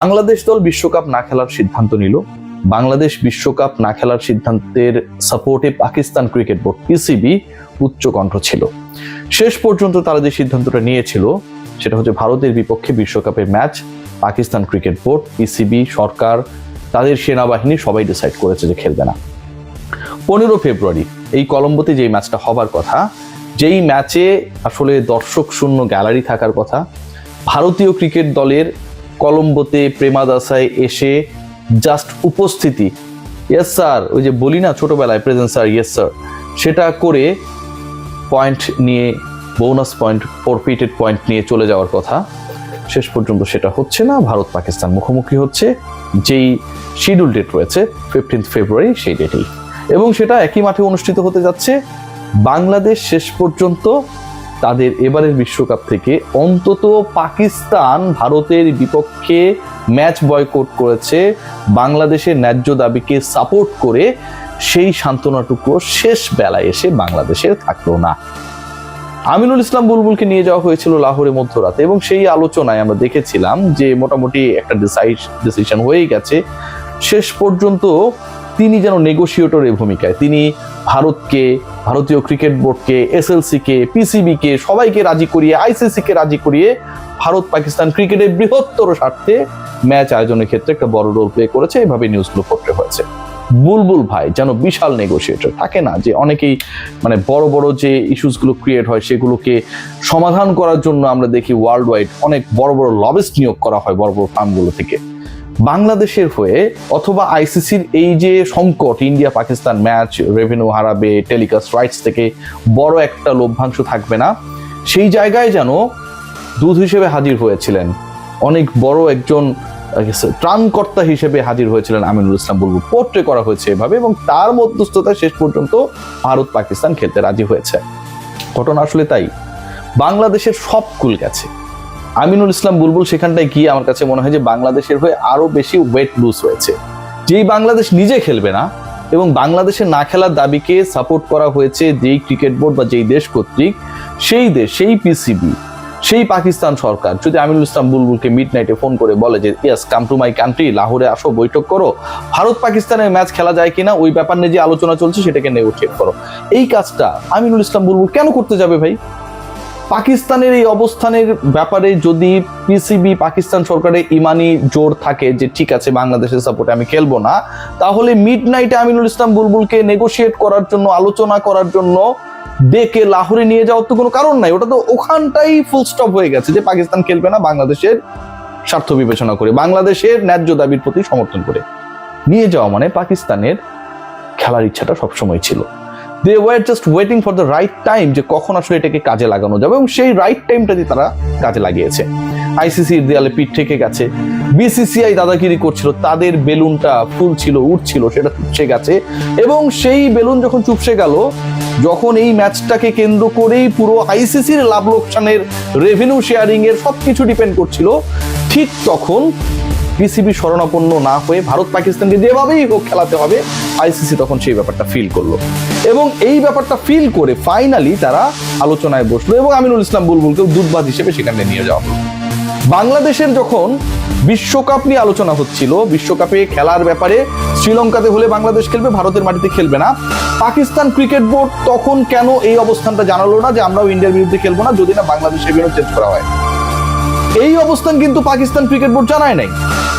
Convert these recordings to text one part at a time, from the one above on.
বাংলাদেশ দল বিশ্বকাপ না খেলার সিদ্ধান্ত নিল। বাংলাদেশ বিশ্বকাপ না খেলার সিদ্ধান্তের সাপোর্টে পাকিস্তান ক্রিকেট বোর্ড পিসিবি উচ্চ কণ্ঠ ছিল। শেষ পর্যন্ত তারা যে সিদ্ধান্তটা নিয়েছিল সেটা হচ্ছে ভারতের বিপক্ষে বিশ্বকাপের match Pakistan cricket board, PCB, সরকার, তাদের সেনাবাহিনী সবাই ডিসাইড করেছে যে খেলবে না। 15 ফেব্রুয়ারি এই কলম্বোতে যেই ম্যাচটা হবার কথা, যেই ম্যাচে আসলে দর্শক শূন্য গ্যালারি থাকার কথা, ভারতীয় ক্রিকেট দলের কলম্বোতে প্রেমাদাসায় এসে জাস্ট উপস্থিতি, ইয়েস স্যার, ওই যে বলি না ছোটবেলায় প্রেজেন্ট স্যার, ইয়েস স্যার, সেটা করে পয়েন্ট নিয়ে, বোনাস পয়েন্ট, ফরফিটেড পয়েন্ট নিয়ে চলে যাওয়ার কথা, শেষ পর্যন্ত সেটা হচ্ছে না। ভারত পাকিস্তান মুখোমুখি হচ্ছে যেই শিডিউল ডেট রয়েছে 15 ফেব্রুয়ারি, সেই ডেটেই, এবং সেটা একই মাঠে অনুষ্ঠিত হতে যাচ্ছে। বাংলাদেশ শেষ পর্যন্ত তাদের এবারের বিশ্বকাপ থেকে অন্তত পাকিস্তান ভারতের বিপক্ষে ম্যাচ বয়কট করেছে, বাংলাদেশের ন্যায্য দাবিকে সাপোর্ট করে সেই সান্ত্বনাটুকু শেষ বেলায় এসে বাংলাদেশের থাকলো না। আমিনুল ইসলাম বুলবুলকে নিয়ে যাওয়া হয়েছিল লাহোরে মধ্যরাতে, এবং সেই আলোচনায় আমরা দেখেছিলাম যে মোটামুটি একটা ডিসিশন হয়ে গেছে। শেষ পর্যন্ত তিনি যেন নেগোসিয়েটরের ভূমিকায়, তিনি ভারতকে, ভারতীয় ক্রিকেট বোর্ডকে, এসএলসিকে, পিসিবিকে সবাইকে রাজি করিয়ে, আইসিসিকে রাজি করিয়ে ভারত পাকিস্তান ক্রিকেটের বৃহত্তর স্বার্থে ম্যাচ আয়োজনের ক্ষেত্রে একটা বড় রোল প্লে করেছে। এভাবে নিউজগুলো পড়তে হয়েছে। বুলবুল ভাই যেন বিশাল নেগোসিয়েটর, থাকে না যে অনেকেই মানে বড় বড় যে ইস্যুসগুলো ক্রিয়েট হয় সেগুলোকে সমাধান করার জন্য আমরা দেখি ওয়ার্ল্ড ওয়াইড অনেক বড় বড় লবিস্ট নিয়োগ করা হয় বড় বড় ফার্মগুলো থেকে। বাংলাদেশের হয়ে অথবা আইসিসির এই যে সংকট, ইন্ডিয়া পাকিস্তান ম্যাচ রেভিনিউ হারাবে, টেলিকাস্ট রাইটস থেকে বড় একটা লভ্যাংশ থাকবে না, সেই জায়গায় যেন দূত হিসেবে হাজির হয়েছিলেন, অনেক বড় একজন ত্রাণকর্তা হিসেবে হাজির হয়েছিলেন আমিনুল ইসলাম বুলবুল। পোর্ট্রে করা হয়েছে এভাবে, এবং তার মধ্যস্থতায় শেষ পর্যন্ত ভারত পাকিস্তান খেলতে রাজি হয়েছে। ঘটনা আসলে তাই, বাংলাদেশের সব কুল গেছে। আমিনুল ইসলাম বুলবুল সেখানটায় গিয়ে আমার কাছে মনে হয় যে বাংলাদেশের হয়ে আরো বেশি ওয়েট লুজ হয়েছে। যেই বাংলাদেশ নিজে খেলবে না এবং বাংলাদেশের না খেলার দাবিকে সাপোর্ট করা হয়েছে যেই ক্রিকেট বোর্ড বা যেই দেশ কর্তৃক, সেই দেশ, সেই পিসিবি, সেই পাকিস্তান সরকার যদি আমিনুল ইসলাম বুলবুলকে মিডনাইটে ফোন করে বলে যে yes, come to my country, লাহোরে আসো, বৈঠক করো, ভারত পাকিস্তানের ম্যাচ খেলা যায় কিনা ওই ব্যাপার নিয়ে যে আলোচনা চলছে সেটাকে নেগোশিয়েট করো, এই কাজটা আমিনুল ইসলাম বুলবুল কেন করতে যাবে ভাই? পাকিস্তানের এই অবস্থানের ব্যাপারে যদি পিসিবি, পাকিস্তান সরকারের ইমানি জোর থাকে যে ঠিক আছে বাংলাদেশের সাপোর্টে আমি খেলবো না, তাহলে মিডনাইটে আমিনুল ইসলাম বুলবুলকে নেগোশিয়েট করার জন্য, আলোচনা করার জন্য ডেকে লাহোরে নিয়ে যাওয়ার তো কোনো কারণ নাই। ওটা তো ওখানটাই ফুল স্টপ হয়ে গেছে যে পাকিস্তান খেলবে না, বাংলাদেশের স্বার্থ বিবেচনা করে, বাংলাদেশের ন্যায্য দাবির প্রতি সমর্থন করে নিয়ে যাওয়া মানে পাকিস্তানের খেলার ইচ্ছাটা সবসময় ছিল। They were just waiting for the right time, যে কখন আসলে এটাকে কাজে লাগানো যাবে, এবং সেই রাইট টাইমটাতে তারা কাজে লাগিয়েছে। আইসিসির দেয়ালে পিঠ থেকে গেছে, বিসিসিআই দাদাগিরি করছিল, তাদের বেলুনটা ফুলছিল, উঠছিল, সেটা চুপসে গেছে, এবং সেই বেলুন যখন চুপসে গেল, যখন এই ম্যাচটাকে কেন্দ্র করেই পুরো আইসিসির লাভ লোকসানের, রেভিনিউ শেয়ারিং এর সবকিছু ডিপেন্ড করছিল, ঠিক তখন পিসিবি শরণাপন্ন না হয়ে ভারত পাকিস্তানকে যেভাবেই হোক খেলাতে হবে, আইসিসি তখন সেই ব্যাপারটা ফিল করলো, এবং এই ব্যাপারটা ফিল করে ফাইনালি তারা আলোচনায় বসলো, এবং আমিনুল ইসলাম বুলবুলকেও দূতবাদ হিসেবে সেখানে নিয়ে যাওয়া হলো। বাংলাদেশের যখন বিশ্বকাপ নিয়ে আলোচনা হচ্ছিল, বিশ্বকাপে খেলার ব্যাপারে শ্রীলঙ্কাতে হলে বাংলাদেশ খেলবে, ভারতের মাটিতে খেলবে না, পাকিস্তান ক্রিকেট বোর্ড তখন কেন এই অবস্থানটা জানালো না যে আমরাও ইন্ডিয়ার বিরুদ্ধে খেলবো না যদি না বাংলাদেশের বিরুদ্ধে চেঞ্জ করা হয়? এই অবস্থান কিন্তু পাকিস্তান ক্রিকেট বোর্ড জানায় নাই।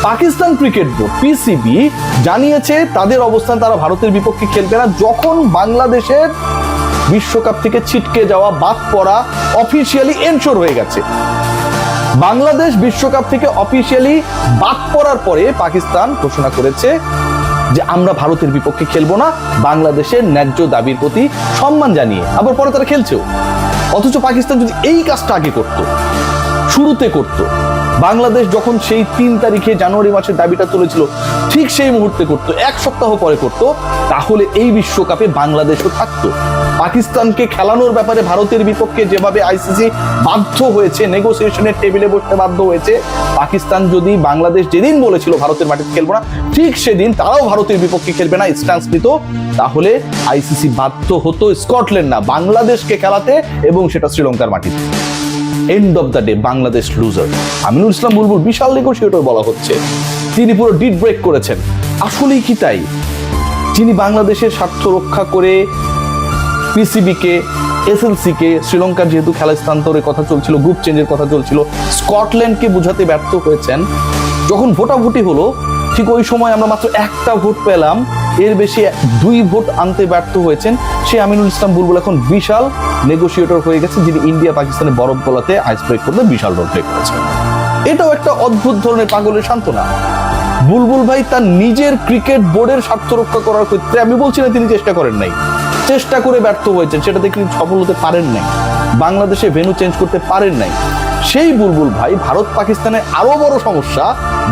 পাকিস্তান ক্রিকেট বোর্ড, পিসিবি জানিয়েছে তাদের অবস্থান, তারা ভারতের বিপক্ষে খেলবে না যখন বাংলাদেশের বিশ্বকাপ থেকে ছিটকে যাওয়া, বাদ পড়া অফিসিয়ালি এনশোর হয়ে গেছে। বাংলাদেশ বিশ্বকাপ থেকে অফিসিয়ালি বাদ পড়ার পরে পাকিস্তান ঘোষণা করেছে যে আমরা ভারতের বিপক্ষে খেলবো না, বাংলাদেশের ন্যায্য দাবির প্রতি সম্মান জানিয়ে, আবার পরে তারা খেলছেও। অথচ পাকিস্তান যদি এই কাজটা আগে করতো, শুরুতে করত, বাংলাদেশ যখন সেই 3 তারিখে জানুয়ারি মাসের দাবিটা তুলেছিল ঠিক সেই মুহূর্তে করত, 1 সপ্তাহ পরে করত, তাহলে এই বিশ্বকাপে বাংলাদেশও থাকতো। পাকিস্তানকে খেলানোর ব্যাপারে ভারতের বিপক্ষে যেভাবে আইসিসি বাধ্য হয়েছে, নেগোসিয়েশনের টেবিলে বসতে বাধ্য হয়েছে, পাকিস্তান যদি বাংলাদেশ যেদিন বলেছিল ভারতের মাটিতে খেলবো না, ঠিক সেদিন তারাও ভারতের বিপক্ষে খেলবে না স্ট্যান্স নিত, তাহলে আইসিসি বাধ্য হতো স্কটল্যান্ড না, বাংলাদেশকে খেলাতে, এবং সেটা শ্রীলঙ্কার মাটিতে। End of the day Bangladesh loser. Aminul Islam Bulbul বিশাল নেগোশিয়েটর বলা হচ্ছে, তিনি পুরো ডিড ব্রেক করেছেন। আসলেই কি তাই? যিনি বাংলাদেশের স্বার্থ রক্ষা করে পিসিবিকে, এসএলসিকে, শ্রীলঙ্কার যেহেতু খেলা স্থানান্তরের কথা চলছিল, গ্রুপ চেঞ্জের কথা চলছিল, স্কটল্যান্ডকে বোঝাতে ব্যর্থ হয়েছেন। যখন ভোটাভুটি হলো ঠিক ওই সময় আমরা মাত্র একটা ভোট পেলাম, এর বেশি 2 ভোট আনতে ব্যর্থ হয়েছেন। সে আমিনুল ইসলাম বুলবুল এখন বিশাল নেগোশিয়েটর হয়ে গেছে, যিনি ইন্ডিয়া পাকিস্তানের বরফ গলাতে আইস ব্রেক করতে বিশাল রোল প্লে করেছেন। এটাও একটা অদ্ভুত ধরনের পাগলের সান্ত্বনা। বুলবুল ভাই তার নিজের ক্রিকেট বোর্ডের স্বার্থ রক্ষা করার ক্ষেত্রে, আমি বলছি না তিনি চেষ্টা করেন নাই, চেষ্টা করে ব্যর্থ হয়েছেন, সেটাতে তিনি সফল হতে পারেন নাই, বাংলাদেশে ভেন্যু চেঞ্জ করতে পারেন নাই। সেই বুলবুল ভাই ভারত পাকিস্তানের আরো বড় সমস্যা,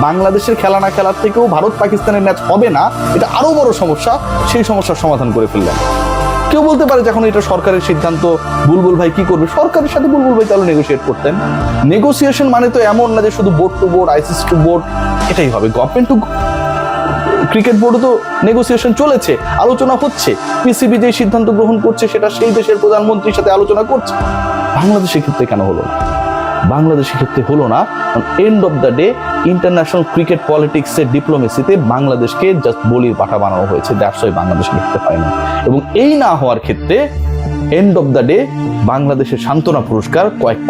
বাংলাদেশের খেলা না খেলার থেকেও ভারত পাকিস্তানের ম্যাচ হবে না, এটা আরো বড় সমস্যা, সেই সমস্যার সমাধান করে ফেললেন। কেউ বলতে পারে যখন এটা সরকারের সিদ্ধান্ত, বুলবুল ভাই কি করবে? সরকারের সাথে বুলবুল ভাই তাহলে নেগোশিয়েট করতেন। নেগোসিয়েশন মানে তো এমন না যে শুধু board to board, ICC to board, এটাই হবে। গভর্নমেন্ট টু ক্রিকেট বোর্ডে তো নেগোসিয়েশন চলেছে, আলোচনা হচ্ছে, পিসিবি যে সিদ্ধান্ত গ্রহণ করছে সেটা সেই দেশের প্রধানমন্ত্রীর সাথে আলোচনা করছে। বাংলাদেশের ক্ষেত্রে কেন হলো না? বাংলাদেশের ক্ষেত্রে হলো না কারণ end of the day international cricket পলিটিক্সের ডিপ্লোমেসিতে বাংলাদেশকে জাস্ট বলির পাঠা বানানো হয়েছে, দ্যাটস ওয়াই বাংলাদেশে লিখতে পায় না। এবং এই না হওয়ার ক্ষেত্রে এন্ড অফ দ্য ডে বাংলাদেশের সান্ত্বনা পুরস্কার কয়েক